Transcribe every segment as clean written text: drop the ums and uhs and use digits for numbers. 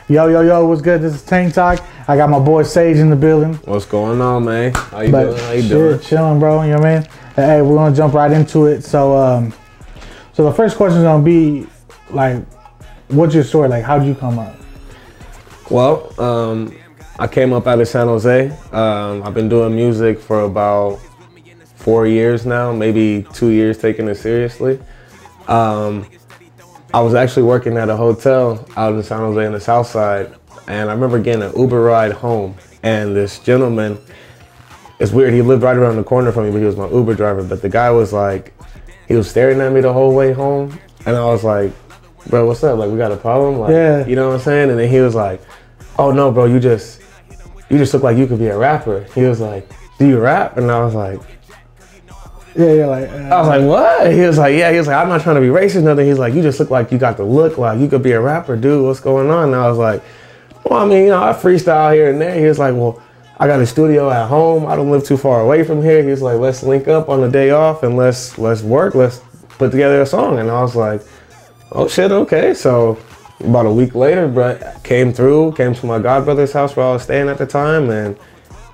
Yo, what's good? This is Tank Talk. I got my boy Sage in the building. What's going on, man? How you doing? How you doing? Chilling, bro. You know what I mean? Hey, we're gonna jump right into it. So the first question is gonna be like, what's your story? Like, how did you come up? Well, I came up out of San Jose. I've been doing music for about 4 years now, maybe 2 years taking it seriously. I was actually working at a hotel out in San Jose in the South Side, and I remember getting an Uber ride home, and this gentleman, it's weird, he lived right around the corner from me, but he was my Uber driver, but the guy was like, he was staring at me the whole way home, and I was like, bro, what's up? Like, we got a problem? Like, yeah. You know what I'm saying? And then he was like, oh no, bro, you just look like you could be a rapper. He was like, do you rap? And I was like, yeah, like, I was like, what? He was like, yeah. He was like, I'm not trying to be racist, nothing. He's like, you just look like you got the look, like you could be a rapper, dude. What's going on? And I was like, well, I mean, you know, I freestyle here and there. He was like, well, I got a studio at home. I don't live too far away from here. He was like, let's link up on the day off and let's work. Let's put together a song. And I was like, oh shit, okay. So about a week later, Brett came to my godbrother's house where I was staying at the time, and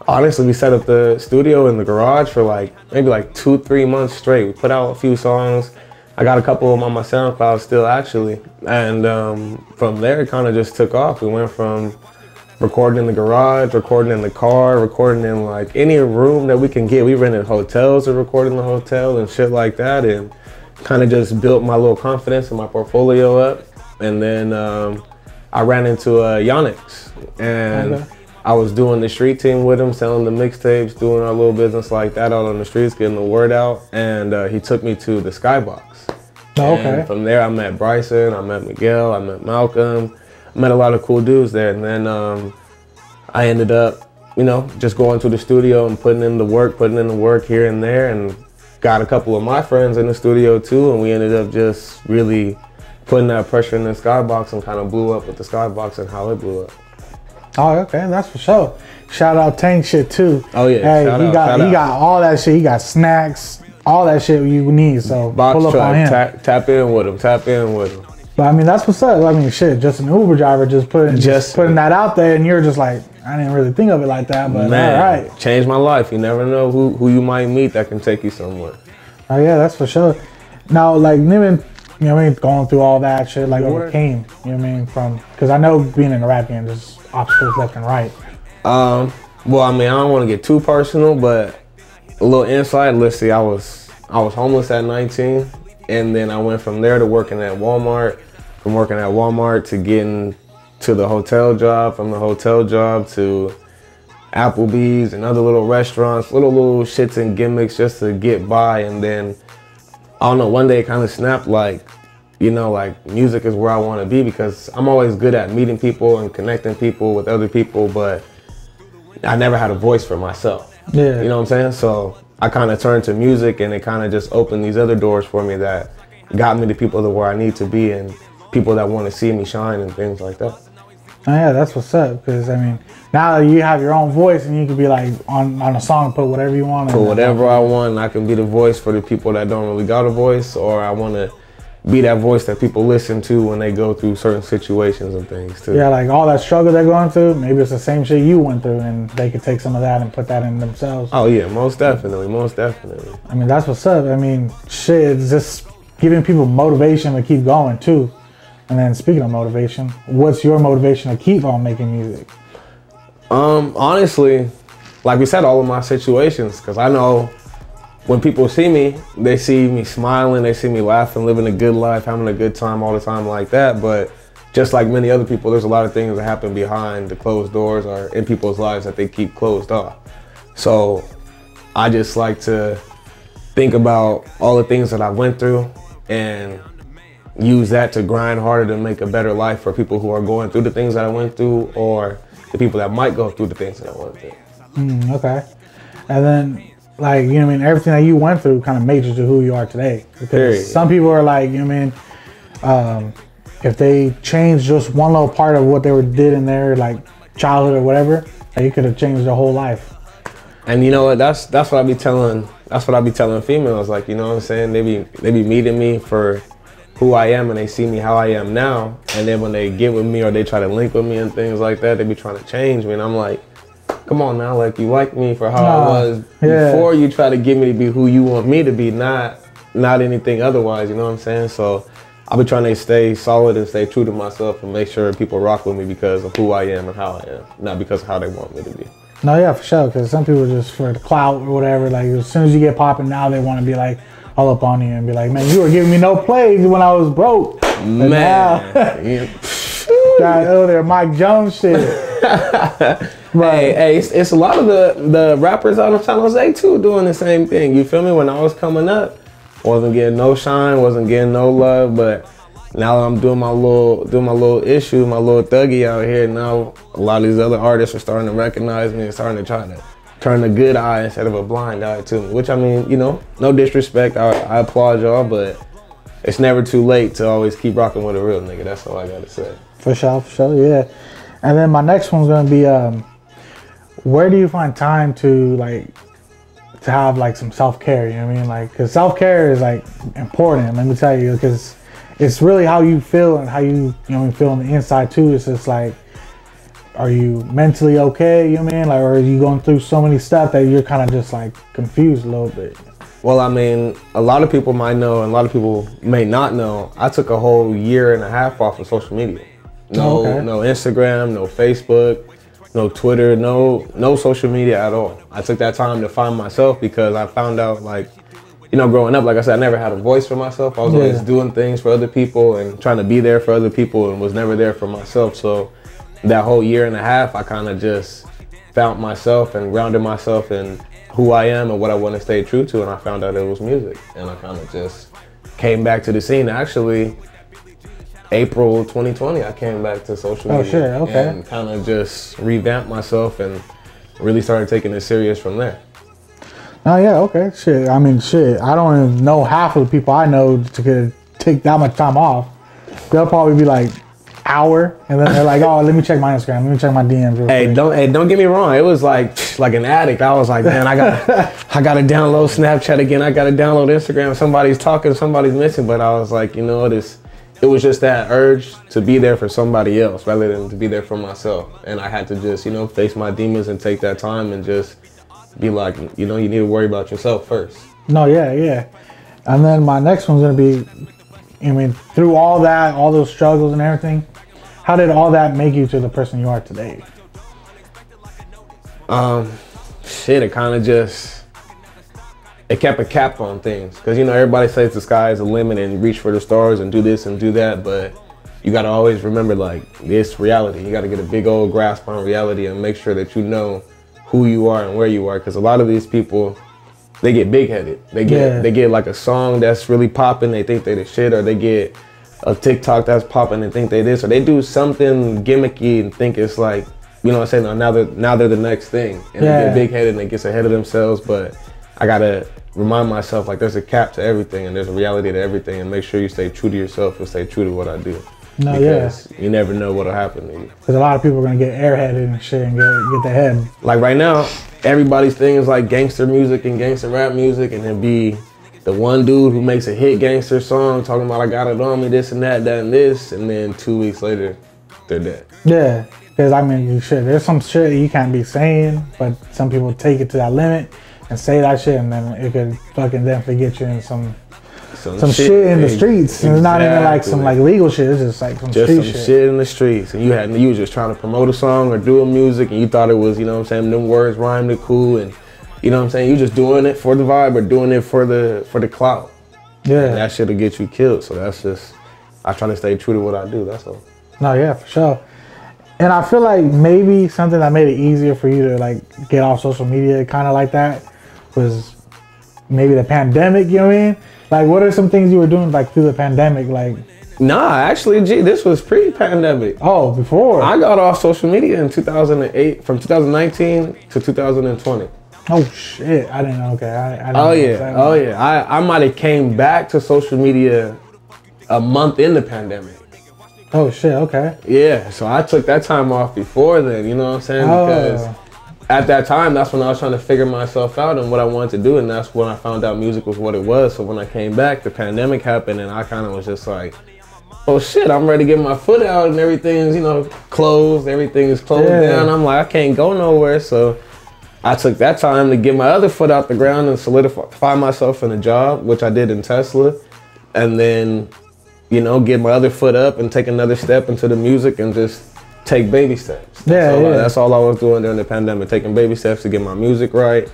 honestly, we set up the studio in the garage for maybe 2-3 months straight. We put out a few songs. I got a couple of them on my SoundCloud still, actually. And from there, it kind of just took off. We went from recording in the garage, recording in the car, recording in like any room that we can get. We rented hotels to record in the hotel and shit like that, and kind of just built my little confidence and my portfolio up. And then I ran into Yonix, and okay. I was doing the street team with him, selling the mixtapes, doing our little business like that out on the streets, getting the word out. And he took me to the Skybox. Oh, okay. And from there, I met Bryson, I met Miguel, I met Malcolm, I met a lot of cool dudes there. And then I ended up, you know, just going to the studio and putting in the work here and there, and got a couple of my friends in the studio too. And we ended up just really putting that pressure in the Skybox, and kind of blew up with the Skybox and how it blew up. Oh, okay, that's for sure. Shout out Tank shit too. Oh yeah, hey, he got all that shit. He got snacks, all that shit you need. So box pull up truck, on him. Tap in with him. But I mean, that's what's up. I mean, shit, just an Uber driver just putting that out there, and you're just like, I didn't really think of it like that, but man, all right. Changed my life. You never know who you might meet that can take you somewhere. Oh yeah, that's for sure. Now, like, Niven, you know what I mean, going through all that shit, like, overcame, you know what I mean, because I know being in the rap game, there's obstacles left and right. Well, I mean, I don't want to get too personal, but a little insight. Let's see, I was homeless at 19, and then I went from there to working at Walmart, from working at Walmart to getting to the hotel job, from the hotel job to Applebee's and other little restaurants, little shits and gimmicks just to get by. And then, I don't know, one day it kind of snapped, like, you know, like, music is where I want to be, because I'm always good at meeting people and connecting people with other people, but I never had a voice for myself. Yeah. You know what I'm saying? So I kind of turned to music, and it kind of just opened these other doors for me that got me to people to where I need to be, and people that want to see me shine and things like that. Oh yeah, that's what's up, because I mean, now that you have your own voice, and you can be like on a song, put whatever you want. Put whatever I want. I can be the voice for the people that don't really got a voice, or I want to be that voice that people listen to when they go through certain situations and things too. Yeah, like all that struggle they're going through, maybe it's the same shit you went through, and they could take some of that and put that in themselves. Oh yeah, most definitely. I mean, that's what's up. I mean, shit, it's just giving people motivation to keep going too. And then speaking of motivation, what's your motivation to keep on making music? Honestly, like we said, all of my situations, because I know when people see me, they see me smiling, they see me laughing, living a good life, having a good time all the time like that. But just like many other people, there's a lot of things that happen behind the closed doors or in people's lives that they keep closed off. So I just like to think about all the things that I went through and use that to grind harder to make a better life for people who are going through the things that I went through, or the people that might go through the things that I went through. Okay. And then, like, you know what I mean, everything that you went through kind of made you to who you are today. Because some people are like, you know what I mean, if they change just one little part of what they did in their like childhood or whatever, like, you could have changed their whole life. And you know what? That's what I be telling females. Like, you know what I'm saying? They be meeting me for who I am and they see me how I am now, and then when they get with me or they try to link with me and things like that, they be trying to change me, and I'm like, come on now, like, you like me for how I was before you try to get me to be who you want me to be, not anything otherwise, you know what I'm saying? So I'll be trying to stay solid and stay true to myself and make sure people rock with me because of who I am and how I am, not because of how they want me to be. No, yeah, for sure, because some people just for the clout or whatever, like as soon as you get popping now, they want to be like all up on you and be like, man, you were giving me no plays when I was broke. But man. Now, got over Mike Jones shit. Hey, it's a lot of the rappers out of San Jose too doing the same thing. You feel me? When I was coming up, wasn't getting no shine, wasn't getting no love, but now that I'm doing my little issue, my little thuggy out here, now a lot of these other artists are starting to recognize me and starting to try to turn a good eye instead of a blind eye to me. Which, I mean, you know, no disrespect, I applaud y'all, but it's never too late to always keep rocking with a real nigga. That's all I gotta say. For sure, yeah. And then my next one's gonna be, where do you find time to have like some self-care? You know what I mean? Like, cause self-care is like important. Let me tell you, because it's really how you feel and how you feel on the inside too. It's just like, are you mentally okay? You know what I mean? Like, or are you going through so many stuff that you're kind of just like confused a little bit? Well, I mean, a lot of people might know and a lot of people may not know. I took a whole 1.5 years off of social media. No Instagram, no Facebook, no Twitter, no social media at all. I took that time to find myself because I found out, like, you know, growing up, like I said, I never had a voice for myself. I was always doing things for other people and trying to be there for other people and was never there for myself. So that whole 1.5 years, I kind of just found myself and grounded myself in who I am and what I want to stay true to. And I found out it was music. And I kind of just came back to the scene. Actually, April 2020, I came back to social media. Oh, shit, okay. And kind of just revamped myself and really started taking it serious from there. Oh, yeah, okay. Shit, I mean, shit, I don't even know half of the people I know to take that much time off. They'll probably be like, hour, and then they're like, oh, let me check my Instagram, let me check my DMs real quick. Don't get me wrong, it was like an addict. I was like, man, I gotta download Snapchat again, I gotta download Instagram, somebody's talking, somebody's missing. But I was like, you know, it was just that urge to be there for somebody else rather than to be there for myself. And I had to just, you know, face my demons and take that time and just be like, you know, you need to worry about yourself first. No, yeah. And then my next one's gonna be, I mean, through all that, all those struggles and everything, how did all that make you to the person you are today? Shit, it kind of just, it kept a cap on things. Cause you know, everybody says the sky is the limit and reach for the stars and do this and do that, but you gotta always remember, like, this reality. You gotta get a big old grasp on reality and make sure that you know who you are and where you are. Cause a lot of these people, they get big-headed. They get like a song that's really popping, they think they the shit, or they get a TikTok that's popping and think they this, or they do something gimmicky and think it's like, you know what I'm saying, now they're the next thing. And they get big-headed and they get ahead of themselves. But I gotta remind myself, like, there's a cap to everything and there's a reality to everything, and make sure you stay true to yourself and stay true to what I do. No, because you never know what'll happen to you. Because a lot of people are gonna get airheaded and shit and get their head. Like right now, everybody's thing is like gangster music and gangster rap music, and then be the one dude who makes a hit gangster song talking about I got it on me, this and that and this, and then 2 weeks later, they're dead. Yeah, because I mean, there's some shit you can't be saying, but some people take it to that limit and say that shit, and then it could fucking definitely get you in some shit in the streets. Exactly. It's not even like some like legal shit. It's just like some shit in the streets. And you was just trying to promote a song or do a music, and you thought it was, you know what I'm saying, them words rhymed it cool, and you know what I'm saying, you just doing it for the vibe or doing it for the clout. Yeah. And that shit'll get you killed. So that's just, I try to stay true to what I do. That's all. No, yeah, for sure. And I feel like maybe something that made it easier for you to like get off social media, kind of like that, was maybe the pandemic. You know what I mean? Like, what are some things you were doing like through the pandemic? Like, nah, actually, this was pre-pandemic. Oh, before? I got off social media in 2008, from 2019 to 2020. Oh shit! I didn't know. Okay, I didn't know. Oh yeah. I might have came back to social media a month in the pandemic. Oh shit! Okay. Yeah, so I took that time off before then. You know what I'm saying? Because at that time, that's when I was trying to figure myself out and what I wanted to do, and that's when I found out music was what it was. So when I came back, the pandemic happened, and I kind of was just like, oh shit, I'm ready to get my foot out, and everything's, you know, closed, everything is closed down. I'm like, I can't go nowhere. So I took that time to get my other foot out the ground and solidify myself in a job, which I did in Tesla, and then, you know, get my other foot up and take another step into the music and just take baby steps. That's all I was doing during the pandemic, taking baby steps to get my music right,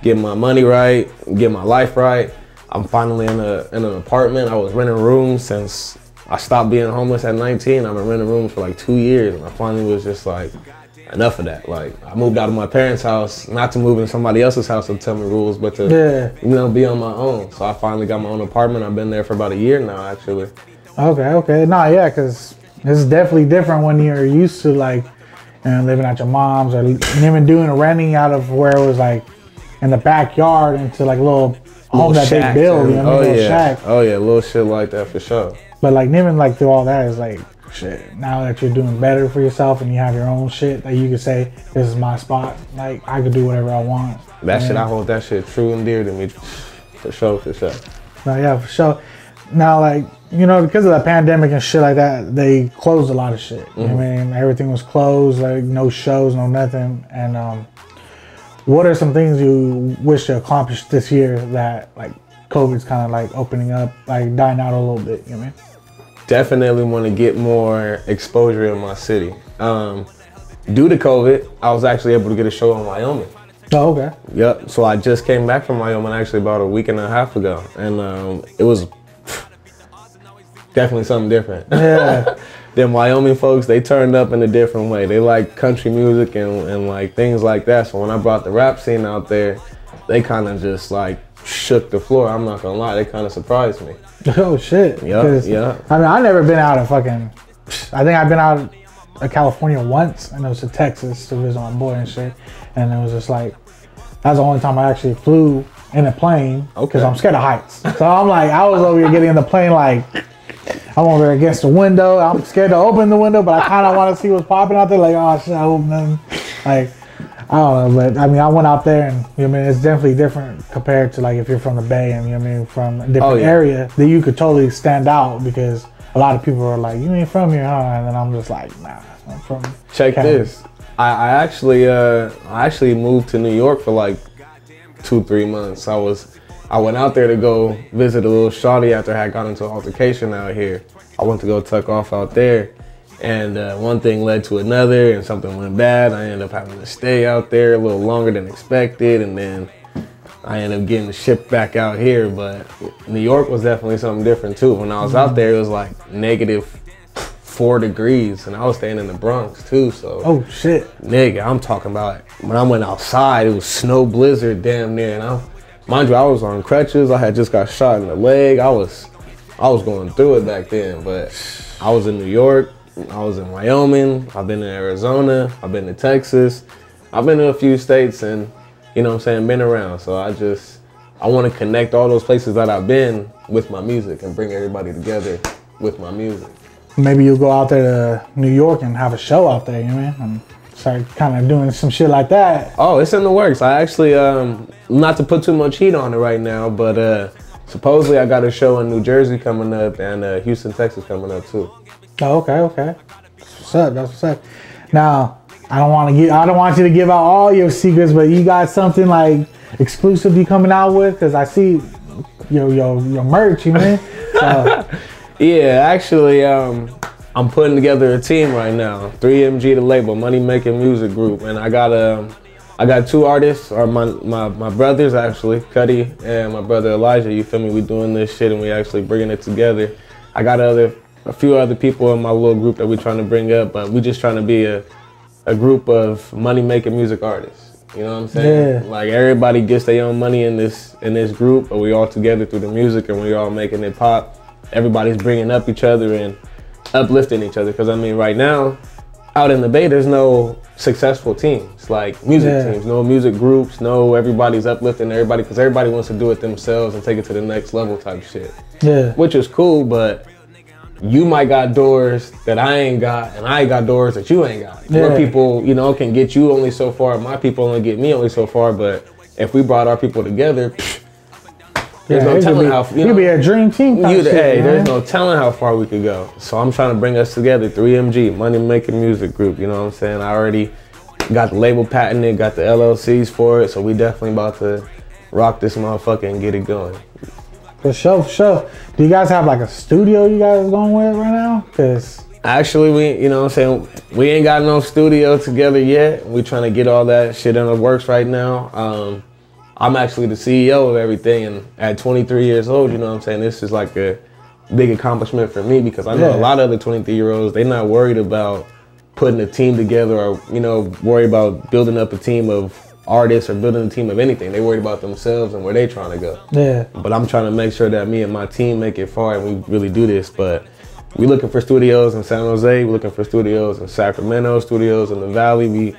get my money right, get my life right. I'm finally in an apartment. I was renting rooms since I stopped being homeless at 19. I've been renting rooms for like 2 years, and I finally was just like, enough of that. Like, I moved out of my parents' house, not to move in somebody else's house and tell me rules, but to, you know, be on my own. So I finally got my own apartment. I've been there for about a year now, actually. Okay. No, yeah, because it's definitely different when you're used to, like, you know, living at your mom's, or even doing a renting out of where it was like in the backyard into like a little home that they build, you know, little shack. Oh yeah, little shit like that for sure. But like living like through all that is like, shit, now that you're doing better for yourself and you have your own shit that you can say, this is my spot, like I can do whatever I want. That shit, I hold that shit true and dear to me, for sure. No, yeah, for sure. Now, like, you know, because of the pandemic and shit like that, they closed a lot of shit. You know what I mean? Everything was closed, like no shows, no nothing. And what are some things you wish to accomplish this year that like COVID's kind of like opening up, like dying out a little bit, you know what I mean? Definitely want to get more exposure in my city. Due to COVID, I was actually able to get a show in Wyoming. Oh, okay. Yep, so I just came back from Wyoming actually about a week and a half ago. And it was definitely something different. Yeah. Them Wyoming folks, they turned up in a different way. They like country music and like things like that. So when I brought the rap scene out there, they kind of just like shook the floor. I'm not gonna lie, they kind of surprised me. Oh shit. Yeah. I mean, I've never been out of fucking, I think I've been out of California once, and it was to Texas to visit my boy and shit. And it was just like, that's the only time I actually flew in a plane, because I'm scared of heights. So I'm like, I was over here getting in the plane like, I'm over there against the window. I'm scared to open the window, but I kind of want to see what's popping out there. Like, oh shit, I hope nothing. Like, I don't know, but I mean, I went out there, and you know what I mean, it's definitely different compared to like if you're from the Bay and you know what I mean, from a different area, that you could totally stand out, because a lot of people are like, you ain't from here, huh? And then I'm just like, nah, I'm from Check Canada. This. I actually moved to New York for like 2-3 months. I went out there to go visit a little shawty after I had got into an altercation out here. I went to go tuck off out there, and one thing led to another, and something went bad. I ended up having to stay out there a little longer than expected, and then I ended up getting shipped back out here. But New York was definitely something different too. When I was out there, it was like -4 degrees, and I was staying in the Bronx too, so. Oh shit. Nigga, I'm talking about, when I went outside, it was snow blizzard damn near, and mind you, I was on crutches. I had just got shot in the leg. I was going through it back then, but I was in New York, I was in Wyoming, I've been in Arizona, I've been to Texas, I've been to a few states, and you know what I'm saying, been around. So I want to connect all those places that I've been with my music and bring everybody together with my music. Maybe you'll go out there to New York and have a show out there, you know what I mean? And start kind of doing some shit like that. Oh, it's in the works. I actually, not to put too much heat on it right now, but supposedly I got a show in New Jersey coming up, and Houston, Texas coming up too. Oh, okay. That's what's up. Now, I don't want you to give out all your secrets, but you got something like exclusive you coming out with? Cause I see your merch, you know. So. Yeah, actually, I'm putting together a team right now. 3MG, the label, Money Making Music Group, and I got 2 artists, or my brothers actually, Cuddy and my brother Elijah. You feel me? We doing this shit and we actually bringing it together. I got a few other people in my little group that we're trying to bring up, but we just trying to be a group of money making music artists. You know what I'm saying? Yeah. Like everybody gets their own money in this group, but we all together through the music and we all making it pop. Everybody's bringing up each other and uplifting each other. Because I mean, right now, out in the Bay, there's no successful teams, like music teams, no music groups, no everybody's uplifting everybody, because everybody wants to do it themselves and take it to the next level type shit. Yeah. Which is cool, but you might got doors that I ain't got, and I ain't got doors that you ain't got. Your people, you know, can get you only so far. My people only get me only so far. But if we brought our people together, there's no telling how. You know, be a dream team. There's no telling how far we could go. So I'm trying to bring us together. 3MG, Money Making Music Group. You know what I'm saying? I already got the label patented, got the LLCs for it. So we definitely about to rock this motherfucker and get it going. For sure, for sure. Do you guys have like a studio you guys going with right now? Cause actually, you know what I'm saying, we ain't got no studio together yet. We trying to get all that shit in the works right now. I'm actually the CEO of everything, and at 23 years old, you know what I'm saying, this is like a big accomplishment for me, because I know a lot of other 23-year-olds, they're not worried about putting a team together, or, you know, worry about building up a team of artists or building a team of anything. They worried about themselves and where they trying to go. Yeah. But I'm trying to make sure that me and my team make it far and we really do this. But we looking for studios in San Jose, we looking for studios in Sacramento, studios in the Valley.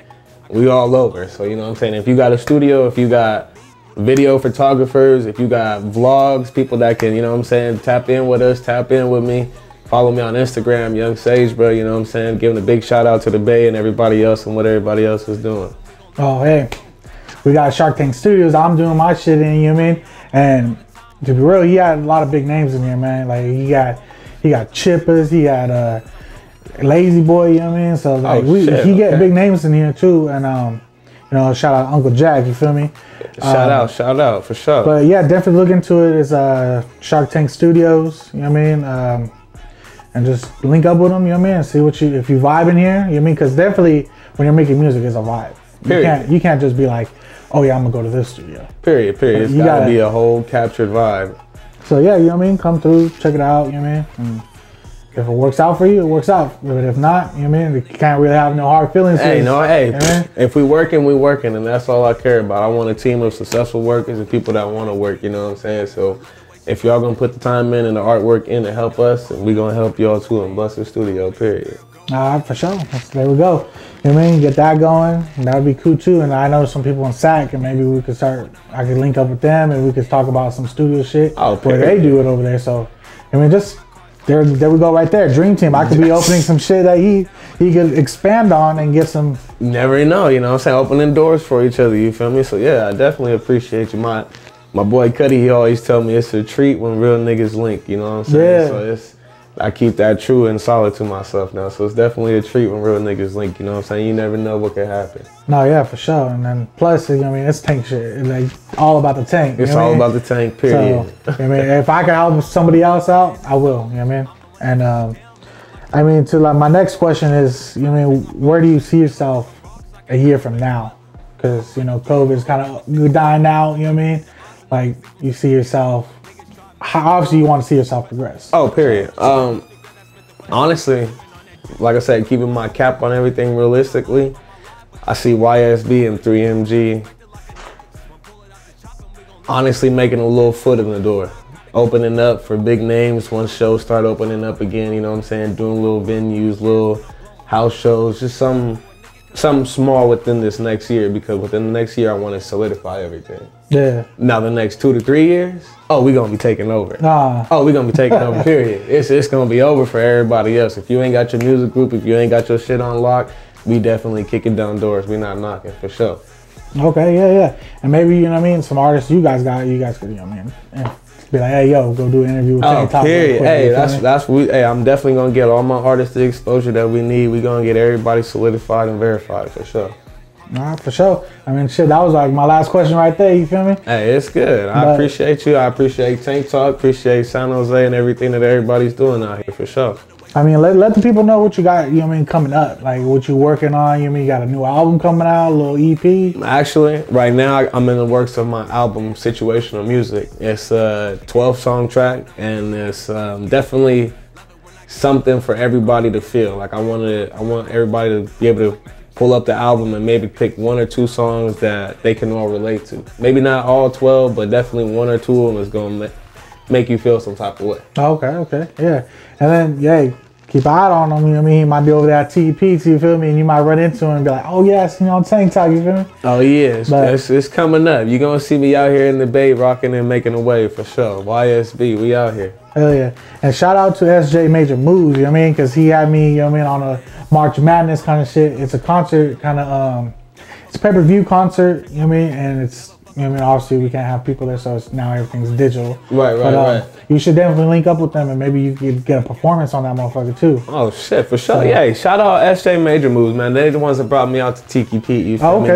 We all over. So, you know what I'm saying, if you got a studio, if you got video photographers, if you got vlogs, people that can, you know what I'm saying, tap in with us, tap in with me. Follow me on Instagram, YoungSageBruh, you know what I'm saying? Giving a big shout out to the Bay and everybody else and what everybody else is doing. Oh, hey. We got Shark Tank Studios. I'm doing my shit in, you know what I mean? And to be real, he had a lot of big names in here, man. Like he got Chippers, he got Lazy Boy, you know what I mean? So like he get big names in here too. And you know, shout out Uncle Jack, you feel me? Shout out for sure. But yeah, definitely look into it. It's Shark Tank Studios, you know what I mean? And just link up with them, you know what I mean? And see if you vibe in here, you know what I mean? Because definitely when you're making music, it's a vibe. You can't just be like, oh yeah, I'm gonna go to this studio. Period. It's gotta be a whole captured vibe. So yeah, you know what I mean? Come through, check it out, you know what I mean? And if it works out for you, it works out. But if not, you know what I mean? You can't really have no hard feelings. Hey, you know what I mean? If we working, and that's all I care about. I want a team of successful workers and people that want to work, you know what I'm saying? So if y'all gonna put the time in and the artwork in to help us, and we gonna help y'all too and bust the studio, period. All right, for sure. There we go. You know what I mean? Get that going. That would be cool too. And I know some people in SAC, and maybe we could I could link up with them and we could talk about some studio shit where they do it over there. So, I mean, just there we go right there. Dream team. I could be opening some shit that he could expand on and get some. Never know, you know what I'm saying? Opening doors for each other, you feel me? So yeah, I definitely appreciate you. My boy Cuddy, he always tell me it's a treat when real niggas link, you know what I'm saying? Yeah. So I keep that true and solid to myself now. So it's definitely a treat when real niggas link, you know what I'm saying? You never know what can happen. No, yeah, for sure. And then plus, you know what I mean, it's tank shit. It's like all about the tank. It's all about the tank, period. So, I mean, if I can help somebody else out, I will, you know what I mean? And I mean, to like my next question is, you know what I mean, where do you see yourself a year from now? Because, you know, COVID is kind of dying out, you know what I mean? Like, you see yourself, obviously you want to see yourself progress. Oh, period. Honestly, like I said, keeping my cap on everything realistically, I see YSB and 3MG honestly making a little foot in the door. Opening up for big names once shows start opening up again, you know what I'm saying? Doing little venues, little house shows, just something small within this next year, because within the next year I want to solidify everything. Yeah. Now the next 2 to 3 years, we gonna be taking over. We gonna be taking over, period. It's gonna be over for everybody else. If you ain't got your music group, if you ain't got your shit on lock, we definitely kicking down doors. We not knocking, for sure. Okay, yeah. And maybe, you know what I mean, some artists you guys could, you know what I mean, be like, hey, yo, go do an interview with Talk. Period. Hey, I'm definitely gonna get all my artists the exposure that we need. We gonna get everybody solidified and verified, for sure. All right, for sure. I mean, shit, that was like my last question right there, you feel me? Hey, it's good. I appreciate you. I appreciate Tank Talk, appreciate San Jose and everything that everybody's doing out here, for sure. I mean, let the people know what you got, you know what I mean, coming up. Like, what you working on, you know what I mean? You got a new album coming out, a little EP? Actually, right now, I'm in the works of my album, Situational Music. It's a 12-song track, and it's definitely something for everybody to feel. Like, I want everybody to be able to pull up the album and maybe pick 1 or 2 songs that they can all relate to. Maybe not all 12, but definitely 1 or 2 of them is going to make you feel some type of way. Okay, yeah. And then, keep an eye on him. You know what I mean? He might be over there at TPs, you feel me? And you might run into him and be like, oh yes, you know, Tank Talk, you feel me? Oh yeah, it's coming up. You're gonna see me out here in the Bay rocking and making a wave for sure. YSB, we out here. Hell yeah. And shout out to SJ Major Moves, you know what I mean? Because he had me, you know what I mean, on a March Madness kind of shit. It's a concert kind of, it's a pay-per-view concert, you know what I mean? And it's, you know what I mean, obviously we can't have people there, so it's now everything's digital. Right. You should definitely link up with them, and maybe you could get a performance on that motherfucker too. Oh shit, for sure. So, yeah, shout out SJ Major Moves, man. They're the ones that brought me out to Tiki Pete, you feel me?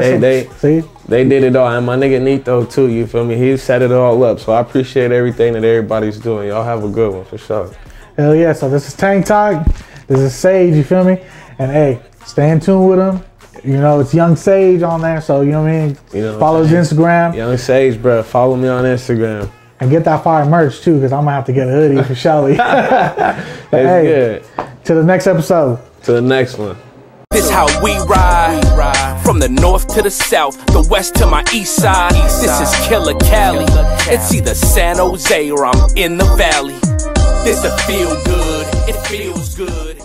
They did it all. And my nigga Nito too, you feel me? He set it all up. So I appreciate everything that everybody's doing. Y'all have a good one for sure. Hell yeah. So this is Tank Talk. This is Sage, you feel me? And hey, stay in tune with him. You know, it's Young Sage on there, so you know what I mean? You know, follow his Instagram. YoungSageBruh, follow me on Instagram. And get that fire merch too, because I'm gonna have to get a hoodie for Shelly. It's good. To the next episode. To the next one. This how we ride. From the north to the south, the west to my east side. This is Killer Cali. It's either San Jose or I'm in the valley. This a feel good, it feels good.